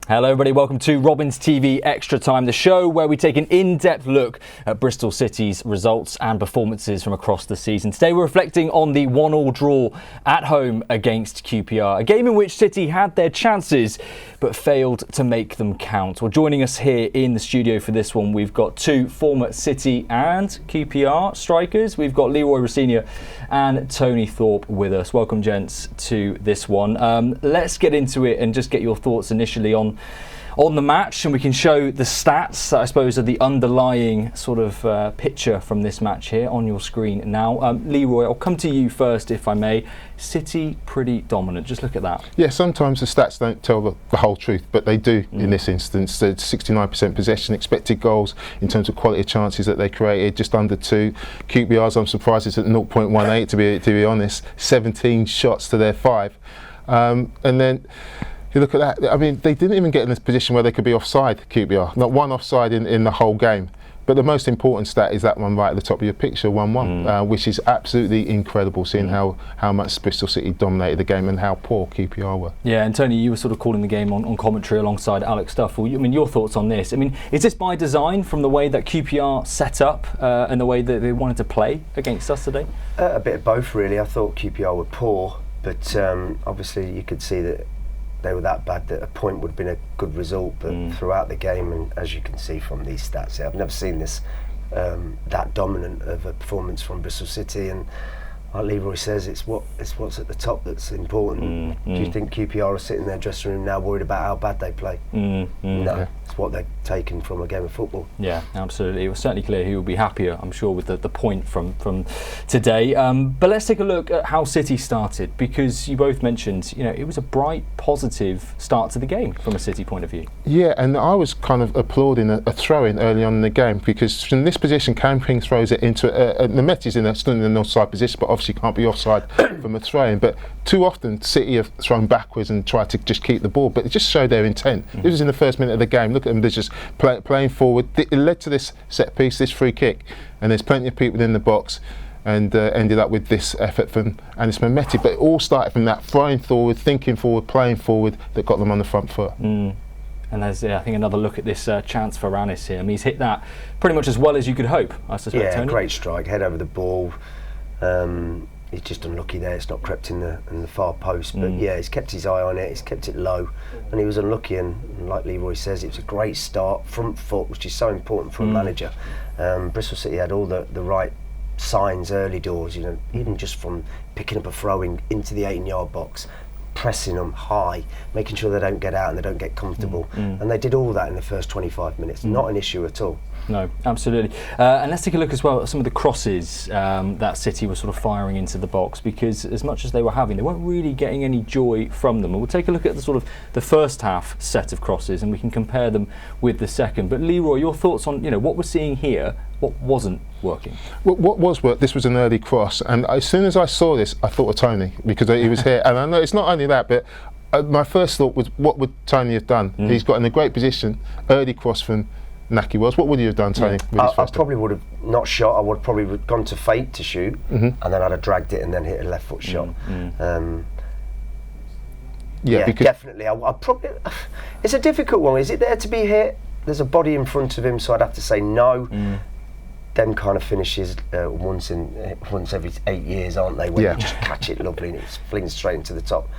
Hello everybody, welcome to Robin's TV Extra Time, the show where we take an in-depth look at Bristol City's results and performances from across the season. Today we're reflecting on the 1-1 draw at home against QPR, a game in which City had their chances but failed to make them count. Well, joining us here in the studio for this one, we've got two former City and QPR strikers. We've got Leroy, Rosenior and Tony Thorpe with us. Welcome gents to this one. Let's get into it and just get your thoughts initially on the match, and we can show the stats that I suppose are the underlying sort of picture from this match here on your screen now. Leroy, I'll come to you first if I may. City pretty dominant, just look at that. Yeah, sometimes the stats don't tell the whole truth, but they do in this instance. 69% possession, expected goals in terms of quality of chances that they created, just under 2. QPR's, I'm surprised it's at 0.18 to be honest, 17 shots to their 5. And then you look at that, I mean, they didn't even get in this position where they could be offside, QPR. Not one offside in the whole game. But the most important stat is that one right at the top of your picture, 1-1, which is absolutely incredible, seeing how much Bristol City dominated the game and how poor QPR were. Yeah, and Tony, you were sort of calling the game on commentary alongside Alex Duffel. I mean, your thoughts on this? I mean, is this by design from the way that QPR set up and the way that they wanted to play against us today? A bit of both, really. I thought QPR were poor, but obviously you could see that they were that bad that a point would have been a good result, but throughout the game, and as you can see from these stats, I've never seen this that dominant of a performance from Bristol City, and like Leroy says, it's what's at the top that's important. Do you think QPR are sitting in their dressing room now worried about how bad they play? No, it's what they've taken from a game of football. Yeah, absolutely. It was certainly clear he will be happier, I'm sure, with the point from today. But let's take a look at how City started, because you both mentioned, you know, it was a bright, positive start to the game from a City point of view. Yeah, and I was kind of applauding a throw-in early on in the game, because from this position, Camping throws it into Nemeti's still in the offside position, but obviously can't be offside from a throw-in. But too often City have thrown backwards and tried to just keep the ball, but it just showed their intent. It was in the first minute of the game. Look at them, they're just playing forward. It led to this set piece, this free kick, and there's plenty of people in the box, and ended up with this effort from Anis Mehmeti. But it all started from that throwing forward, thinking forward, playing forward, that got them on the front foot. And there's, I think, another look at this chance for Anis here. I mean, he's hit that pretty much as well as you could hope, I suspect. Yeah, Tony? Great strike, head over the ball. He's just unlucky there, it's not crept in the far post, but yeah, he's kept his eye on it, he's kept it low, and he was unlucky, and like Leroy says, it was a great start, front foot, which is so important for a manager. Bristol City had all the right signs early doors, you know, even just from picking up a throw-in into the 18-yard box, pressing them high, making sure they don't get out and they don't get comfortable, and they did all that in the first 25 minutes, not an issue at all. No, absolutely. And let's take a look as well at some of the crosses that City were sort of firing into the box, because as much as they were having, they weren't really getting any joy from them. And we'll take a look at the sort of the first half set of crosses, and we can compare them with the second. But Leroy, your thoughts on, you know, what we're seeing here, what wasn't working? Well, what was work? This was an early cross, and as soon as I saw this, I thought of Tony, because he was here. And I know it's not only that, but my first thought was, what would Tony have done? He's got in a great position, early cross from Naki was. What would you have done, Tony? I probably would have not shot. I would have probably gone to fake to shoot, and then I'd have dragged it and then hit a left foot shot. Yeah, definitely. I probably. It's a difficult one. Is it there to be hit? There's a body in front of him, so I'd have to say no. Them kind of finishes once every 8 years, aren't they? When you just catch it lovely and it's flings straight into the top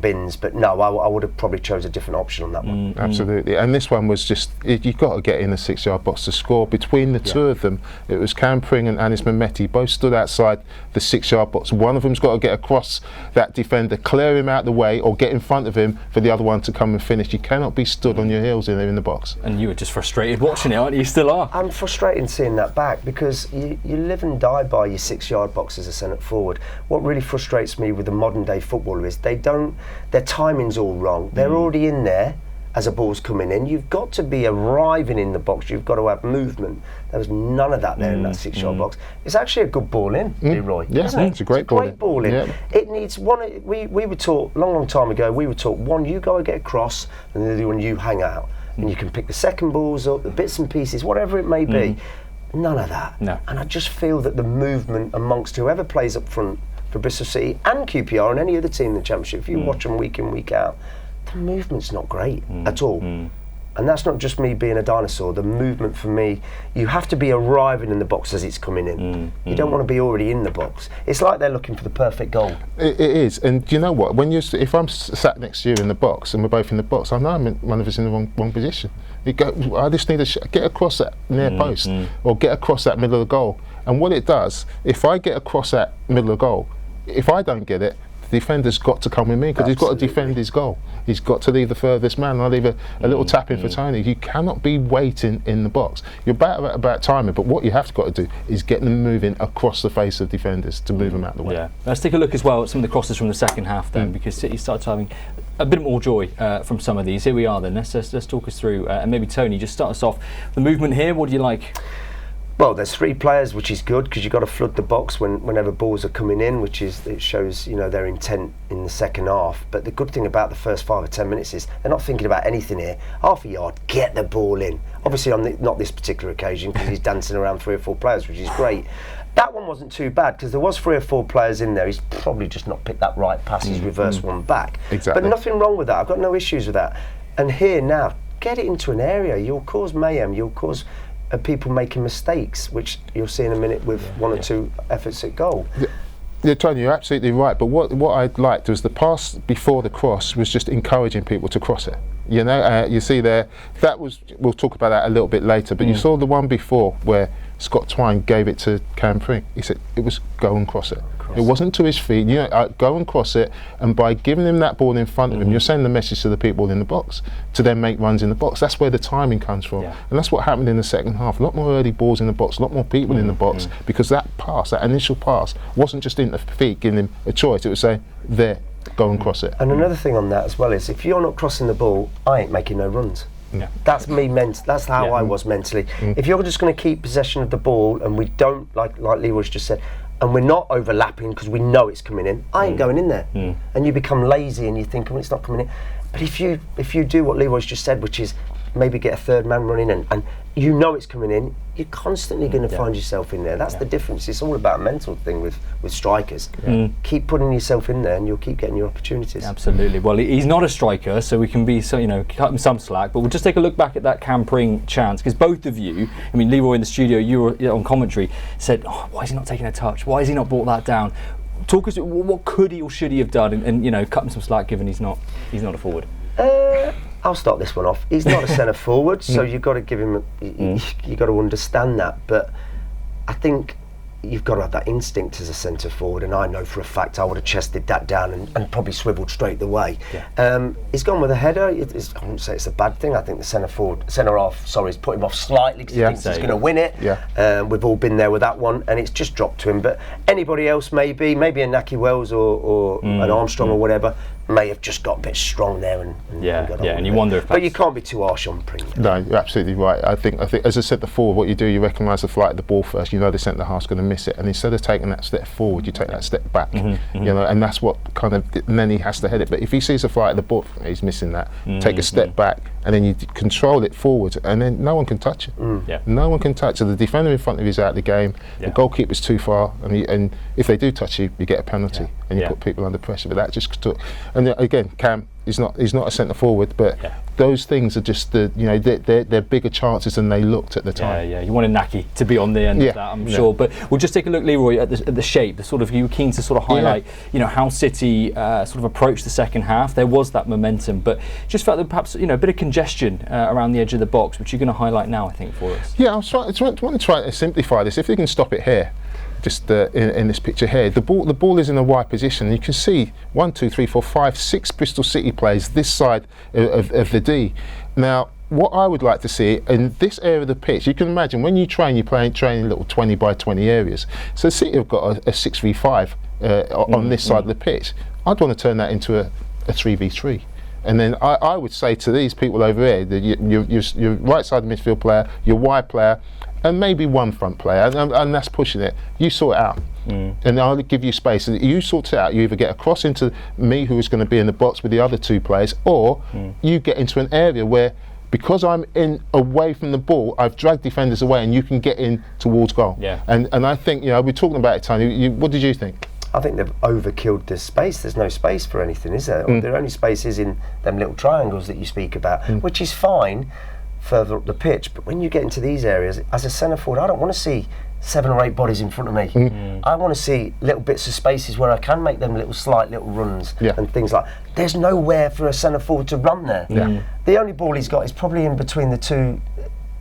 bins. But no, I would have probably chose a different option on that one. Absolutely. And this one was just, you've got to get in the 6-yard box to score. Between the two of them, it was Camping and Anis Mehmeti, both stood outside the 6-yard box. One of them's got to get across that defender, clear him out the way, or get in front of him for the other one to come and finish. You cannot be stood on your heels in the box. And you were just frustrated watching it, aren't you? You still are. I'm frustrated seeing that back, because you live and die by your 6-yard box as a centre forward. What really frustrates me with the modern day footballer is their timing's all wrong. They're already in there as a ball's coming in. You've got to be arriving in the box, you've got to have movement. There was none of that there in that 6-yard box. It's actually a good ball in, Leroy. Yeah, it's a great ball in. Yeah. It needs one. We were taught long time ago, we were taught, one, you go and get across, and the other one, you hang out. And you can pick the second balls up, the bits and pieces, whatever it may be. None of that. No. And I just feel that the movement amongst whoever plays up front for Bristol City and QPR and any other team in the Championship, if you watch them week in, week out, the movement's not great at all. And that's not just me being a dinosaur. The movement for me, you have to be arriving in the box as it's coming in. You don't want to be already in the box. It's like they're looking for the perfect goal. It is, and do you know what? When if I'm sat next to you in the box and we're both in the box, I know one of us in the wrong position. I just need to get across that near post or get across that middle of the goal. And what it does, if I get across that middle of the goal, if I don't get it, the defender's got to come with me because he's got to defend his goal. He's got to leave the furthest man. I'll leave a little tap in for Tony. You cannot be waiting in the box. You're better about timing, but what you have got to do is get them moving across the face of defenders to move them out of the way. Yeah. Let's take a look as well at some of the crosses from the second half then, because City started having a bit more joy from some of these. Here we are then. Let's talk us through, and maybe Tony, just start us off. The movement here, what do you like? Well, there's 3 players, which is good because you've got to flood the box whenever balls are coming in, it shows their intent in the second half. But the good thing about the first 5 or 10 minutes is they're not thinking about anything here. Half a yard, get the ball in. Obviously, on not this particular occasion because he's dancing around 3 or 4 players, which is great. That one wasn't too bad because there was 3 or 4 players in there. He's probably just not picked that right pass. He's reversed one back. Exactly. But nothing wrong with that. I've got no issues with that. And here now, get it into an area. You'll cause mayhem. You'll cause people making mistakes, which you'll see in a minute with 1 or 2 efforts at goal. Yeah, Tony, you're absolutely right. But what I liked was the pass before the cross was just encouraging people to cross it. You see there, we'll talk about that a little bit later. But you saw the one before where Scott Twaine gave it to Cam Pring. He said it was go and cross it. It wasn't to his feet. Go and cross it, and by giving him that ball in front of him, you're sending the message to the people in the box to then make runs in the box. That's where the timing comes from, and that's what happened in the second half. A lot more early balls in the box, a lot more people in the box, because that initial pass, wasn't just in the feet giving him a choice. It was saying, there, go and cross it. And another thing on that as well is, if you're not crossing the ball, I ain't making no runs. Yeah. That's me. That's how I was mentally. If you're just going to keep possession of the ball, and we don't, like Leroy's just said, and we're not overlapping because we know it's coming in, I ain't going in there. And you become lazy and you think, well, it's not coming in. But if you do what Leroy's just said, which is maybe get a third man running and you know it's coming in, you're constantly going to find yourself in there. That's the difference. It's all about a mental thing with strikers. Keep putting yourself in there and you'll keep getting your opportunities. Absolutely. Well, he's not a striker, so we can be cut him some slack, but we'll just take a look back at that Cam Pring chance, because both of you, I mean, Leroy in the studio, you were on commentary, said, why is he not taking a touch? Why has he not brought that down? Talk us through, what could he or should he have done and cut him some slack, given he's not a forward? I'll start this one off. He's not a centre forward, so you've got to give him. You've got to understand that. But I think you've got to have that instinct as a centre forward, and I know for a fact I would have chested that down and probably swiveled straight away. He's gone with a header. I wouldn't say it's a bad thing. I think the centre half, has put him off slightly because he thinks he's going to win it. We've all been there with that one, and it's just dropped to him. But anybody else, maybe a Naki Wells or an Armstrong or whatever, may have just got a bit strong there and you wonder if. But you can't be too harsh on Pring. No, you're absolutely right. I think as I said before, what you do, you recognise the flight of the ball first. You know the centre half's going to miss it, and instead of taking that step forward, you take that step back. And that's what and then he has to head it. But if he sees the flight of the ball, he's missing that. Take a step back, and then you control it forward, and then no one can touch it. No one can touch it. The defender in front of you is out of the game. The goalkeeper's too far, and if they do touch you, you get a penalty, and you put people under pressure. But that just took. And again, Cam is not a centre forward, but those things are just they're bigger chances than they looked at the time. You wanted Naki to be on the end of that, I'm sure. But we'll just take a look, Leroy, at the shape. You were keen to sort of highlight, how City sort of approached the second half. There was that momentum, but just felt that perhaps a bit of congestion around the edge of the box, which you're going to highlight now, I think, for us. Yeah, I want to try to simplify this. If we can stop it here. Just in this picture here, the ball is in a wide position. You can see 1, 2, 3, 4, 5, 6 Bristol City players this side of the D. Now, what I would like to see in this area of the pitch, you can imagine when you train, training little 20 by 20 areas. So City have got a 6v5 on this side of the pitch. I'd want to turn that into a 3v3. And then I would say to these people over here, that your right side of the midfield player, your wide player, and maybe one front player, and that's pushing it. You sort it out, and I'll give you space. And you sort it out. You either get across into me, who is going to be in the box with the other 2 players, or you get into an area where, because I'm in away from the ball, I've dragged defenders away, and you can get in towards goal. And I think we're talking about it, Tony. What did you think? I think they've overkilled the space. There's no space for anything, is there? The only space is in them little triangles that you speak about, which is fine further up the pitch. But when you get into these areas, as a centre forward, I don't want to see 7 or 8 bodies in front of me. I want to see little bits of spaces where I can make them slight little runs and things like. There's nowhere for a centre forward to run there. The only ball he's got is probably in between the two.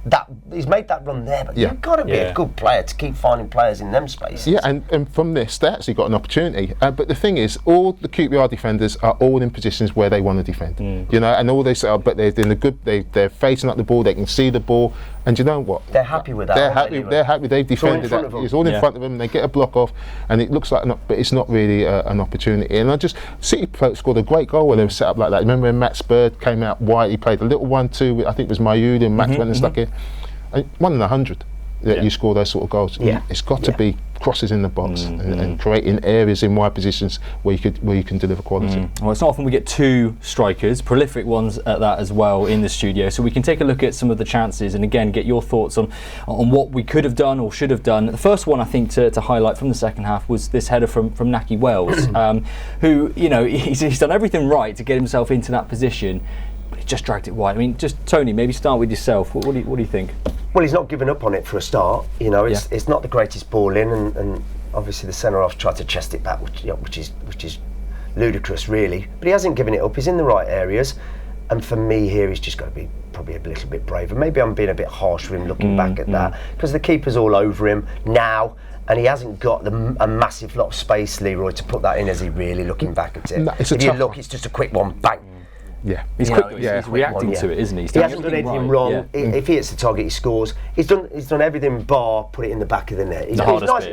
That he's made that run there, but you've got to be a good player to keep finding players in them spaces. Yeah, and from this, they actually got an opportunity. But the thing is, all the QPR defenders are all in positions where they want to defend. You know, and all they say, but they're in a good. They're facing up the ball. They can see the ball, and you know what? They're happy with that. They're happy. They've defended that. It's all in front of them. They get a block off, and it looks like, but it's not really an opportunity. And City scored a great goal when they were set up like that. Remember when Matt Spurd came out wide? He played a little 1-2. I think it was Mayoud, and Max went and stuck it. 1 in 100 that you score those sort of goals. It's got to be crosses in the box and creating areas in wide positions where you can deliver quality. Well, it's not often we get 2 strikers, prolific ones at that as well, in the studio. So we can take a look at some of the chances and again get your thoughts on what we could have done or should have done. The first one I think to highlight from the second half was this header from Nahki Wells, who he's done everything right to get himself into that position. Just dragged it wide. I mean, just Tony, maybe start with yourself. What do you think? Well, he's not given up on it for a start. You know, it's not the greatest ball in, and obviously the centre half tried to chest it back, which is ludicrous, really. But he hasn't given it up. He's in the right areas, and for me here, he's just got to be probably a little bit braver. Maybe I'm being a bit harsh with him looking back at that, because the keeper's all over him now. And he hasn't got a massive lot of space, Leroy, to put that in, as he really looking back at it. No, if you look, it's just a quick one, bang. Yeah, he's quick. He's reacting to it, isn't he? He hasn't done anything wrong. If he hits the target, he scores. He's done everything bar put it in the back of the net. He's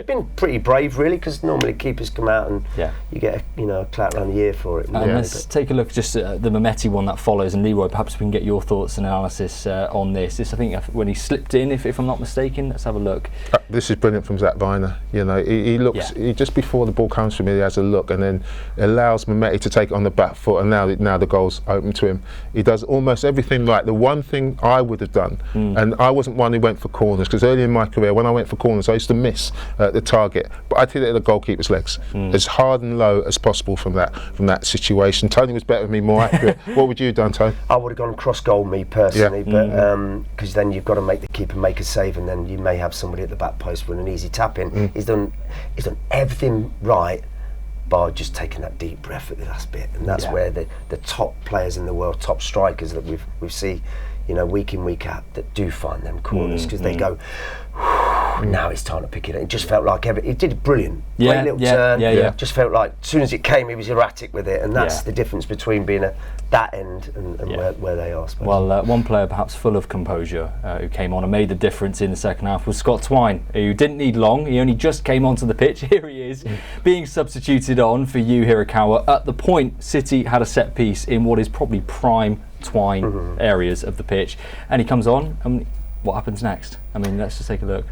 been pretty brave, really, because normally keepers come out and you get a clout around the ear for it. Let's take a look just at the Mehmeti one that follows, and Leroy, perhaps we can get your thoughts and analysis on this. I think when he slipped in, if I'm not mistaken. Let's have a look. This is brilliant from Zach Viner. You know, he looks he just before the ball comes from him, he has a look, and then allows Mehmeti to take it on the back foot, and now the goal's open to him. He does almost everything right. The one thing I would have done, and I wasn't one who went for corners, because early in my career when I went for corners I used to miss the target, but I'd hit it at the goalkeeper's legs as hard and low as possible from that situation. Tony was better than me, more accurate. What would you have done, Tony? I would have gone cross goal, me personally, but because then you've got to make the keeper make a save, and then you may have somebody at the back post with an easy tap in. He's done everything right, by just taking that deep breath at the last bit, and that's where the top players in the world, top strikers that we see, week in, week out, that do find them corners, because they go, now it's time to pick it up. It just felt like he did it brilliant. Great little turn. Just felt like as soon as it came, he was erratic with it, and that's the difference between being at that end and where they are. Well, one player perhaps full of composure who came on and made the difference in the second half was Scott Twaine, who didn't need long. He only just came onto the pitch. Here he is, being substituted on for Yu Hirakawa. At the point, City had a set piece in what is probably prime Twaine areas of the pitch, and he comes on, and what happens next? I mean, let's just take a look.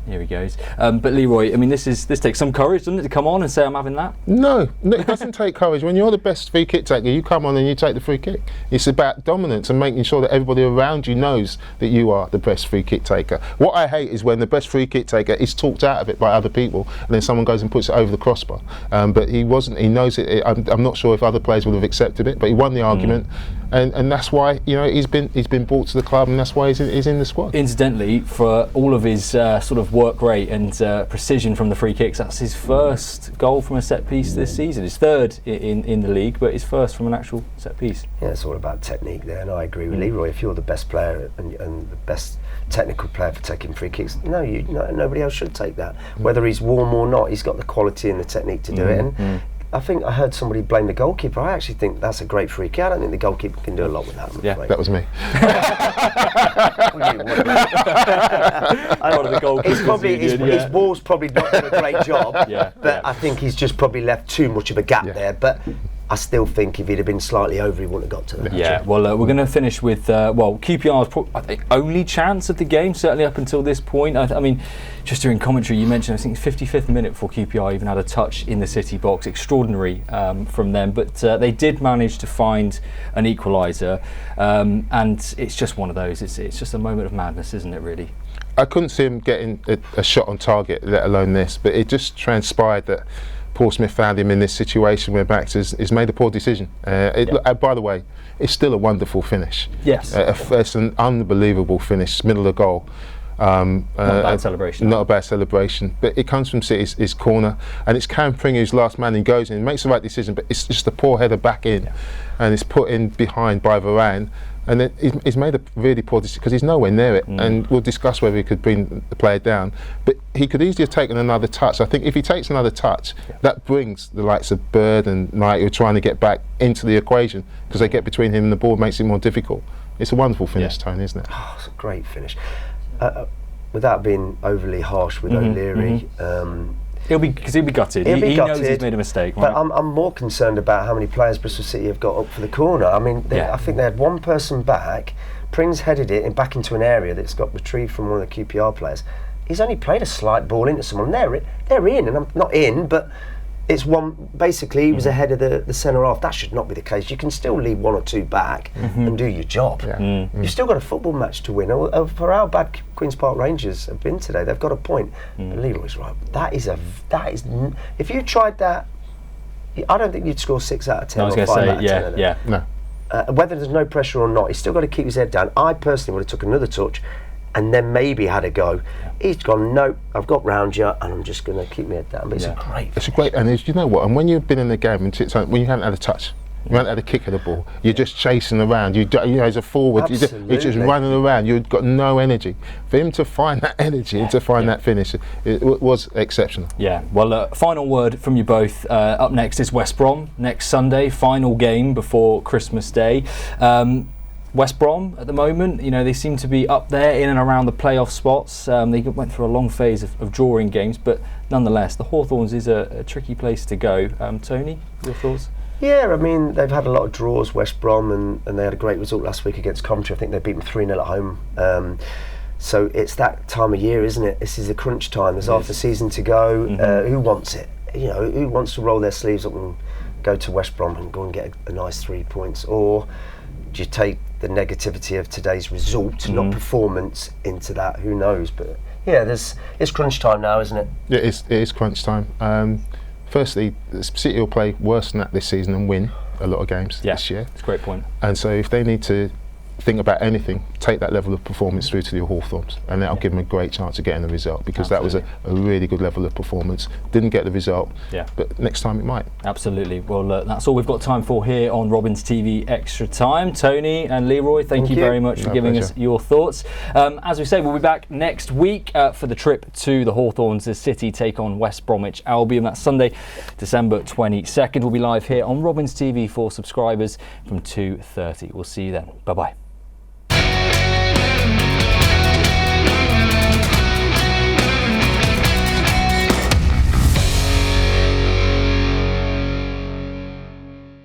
Here he goes. But Leroy, I mean, this takes some courage, doesn't it, to come on and say I'm having that? No, it doesn't take courage. When you're the best free kick taker, you come on and you take the free kick. It's about dominance and making sure that everybody around you knows that you are the best free kick taker. What I hate is when the best free kick taker is talked out of it by other people, and then someone goes and puts it over the crossbar. But he wasn't. He knows it. I'm not sure if other players would have accepted it, but he won the argument. And that's why he's been brought to the club, and that's why he's in the squad. Incidentally, for all of his sort of work rate and precision from the free kicks, that's his first goal from a set piece this season. His third in the league, but his first from an actual set piece. Yeah, it's all about technique there, and I agree with Leroy. If you're the best player and the best technical player for taking free kicks, nobody else should take that. Whether he's warm or not, he's got the quality and the technique to do it. And I think I heard somebody blame the goalkeeper. I actually think that's a great free kick. I don't think the goalkeeper can do a lot with that. That was me. His ball's probably not done a great job, but I think he's just probably left too much of a gap there. But I still think if he'd have been slightly over, he wouldn't have got to that. Yeah, well, we're going to finish with, QPR's I think only chance of the game, certainly up until this point. I mean, just during commentary, you mentioned, I think it's 55th minute before QPR even had a touch in the City box. Extraordinary from them, but they did manage to find an equaliser, and it's just one of those. It's just a moment of madness, isn't it, really? I couldn't see him getting a shot on target, let alone this. But it just transpired that Paul Smith found him in this situation where Bax has made a poor decision. By the way, it's still a wonderful finish. Yes. It's an unbelievable finish, middle of the goal. Not a bad celebration. Not a bad celebration, but it comes from City's corner, and it's Cam Pring who's last man and goes in, makes the right decision, but it's just a poor header back in, and it's put in behind by Varane, and then he's made a really poor decision because he's nowhere near it, and we'll discuss whether he could bring the player down, but he could easily have taken another touch. I think if he takes another touch, that brings the likes of Bird and Knight who are trying to get back into the equation, because they get between him and the ball, makes it more difficult. It's a wonderful finish, Twaine, isn't it? Oh, it's a great finish. Without being overly harsh with O'Leary, he'll be gutted. He knows he's made a mistake. But Right? I'm more concerned about how many players Bristol City have got up for the corner. I mean, I think they had one person back. Pring's headed it back into an area that's got retrieved from one of the QPR players. He's only played a slight ball into someone. They're in, and I'm not in, but it's one. Basically, he was ahead of the centre half. That should not be the case. You can still leave one or two back and do your job. You've still got a football match to win. For how bad Queen's Park Rangers have been today, they've got a point. But Leroy's right. That is. If you tried that, I don't think you'd score 6 out of 10. I was going to say, No. Whether there's no pressure or not, he's still got to keep his head down. I personally would have took another touch and then maybe had a go. He's gone, no, I've got round you and I'm just going to keep my head down. But it's a great It's a great, and you know what, and when you've been in the game, when you haven't had a touch, you haven't had a kick of the ball, you're just chasing around, you know, as a forward, you're just running around, you've got no energy. For him to find that energy and to find that finish, it was exceptional. Yeah, well, final word from you both. Up next is West Brom, next Sunday, final game before Christmas Day. West Brom at the moment, you know, they seem to be up there in and around the playoff spots. They went through a long phase of drawing games, but nonetheless, the Hawthorns is a tricky place to go. Tony, your thoughts? Yeah, I mean, they've had a lot of draws, West Brom, and they had a great result last week against Coventry. I think they beat them 3-0 at home. So it's that time of year, isn't it? This is the crunch time. There's half the season to go. Who wants it? You know, who wants to roll their sleeves up and go to West Brom and go and get a nice 3 points? Or do you take the negativity of today's result, not performance, into that? Who knows? But yeah, it's crunch time now, isn't it? Yeah, it is crunch time. Firstly, City will play worse than that this season and win a lot of games this year. That's a great point. And so if they need to think about anything, take that level of performance through to the Hawthorns, and that'll give them a great chance of getting the result, because that was a really good level of performance. Didn't get the result, but next time it might. Absolutely. Well, that's all we've got time for here on Robins TV Extra Time. Tony and Leroy, thank you very much for giving us your thoughts. As we say, we'll be back next week for the trip to the Hawthorns as City take on West Bromwich Albion. That's Sunday, December 22nd. We'll be live here on Robins TV for subscribers from 2:30. We'll see you then. Bye-bye.